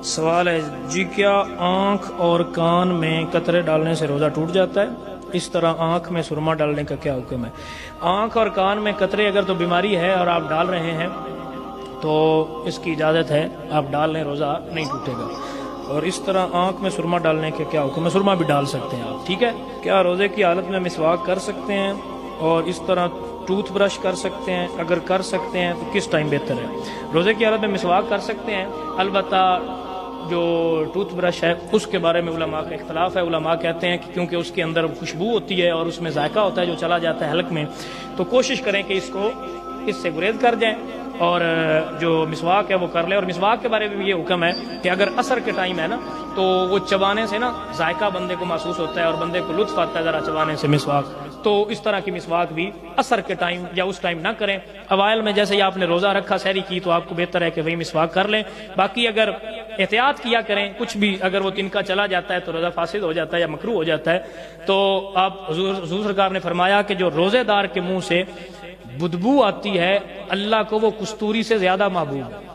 سوال ہے جی، کیا آنکھ اور کان میں قطرے ڈالنے سے روزہ ٹوٹ جاتا ہے؟ اس طرح آنکھ میں سرما ڈالنے کا کیا حکم ہے؟ آنکھ اور کان میں قطرے اگر تو بیماری ہے اور آپ ڈال رہے ہیں تو اس کی اجازت ہے، آپ ڈال لیں، روزہ نہیں ٹوٹے گا۔ اور اس طرح آنکھ میں سرما ڈالنے کا کیا حکم ہے؟ سرما بھی ڈال سکتے ہیں آپ، ٹھیک ہے۔ کیا روزے کی حالت میں مسواک کر سکتے ہیں اور اس طرح ٹوتھ برش کر سکتے ہیں؟ اگر کر سکتے ہیں تو کس ٹائم بہتر ہے؟ روزے کی حالت میں مسواک کر سکتے ہیں، البتہ جو ٹوتھ برش ہے اس کے بارے میں علماء کا اختلاف ہے۔ علماء کہتے ہیں کہ کیونکہ اس کے اندر خوشبو ہوتی ہے اور اس میں ذائقہ ہوتا ہے جو چلا جاتا ہے حلق میں، تو کوشش کریں کہ اس سے گریز کر جائیں اور جو مسواک ہے وہ کر لیں۔ اور مسواک کے بارے میں بھی یہ حکم ہے کہ اگر عصر کے ٹائم ہے نا تو وہ چبانے سے نا ذائقہ بندے کو محسوس ہوتا ہے اور بندے کو لطف آتا ہے ذرا چبانے سے مسواک، تو اس طرح کی مسواک بھی عصر کے ٹائم یا اس ٹائم نہ کریں۔ اوائل میں جیسے ہی آپ نے روزہ رکھا، سحری کی، تو آپ کو بہتر ہے کہ وہی مسواک کر لیں۔ باقی اگر احتیاط کیا کریں، کچھ بھی اگر وہ تنکا چلا جاتا ہے تو روزہ فاسد ہو جاتا ہے یا مکروہ ہو جاتا ہے، تو آپ حضور سرکار نے فرمایا کہ جو روزے دار کے منہ سے بدبو آتی ہے، اللہ کو وہ کستوری سے زیادہ محبوب ہے۔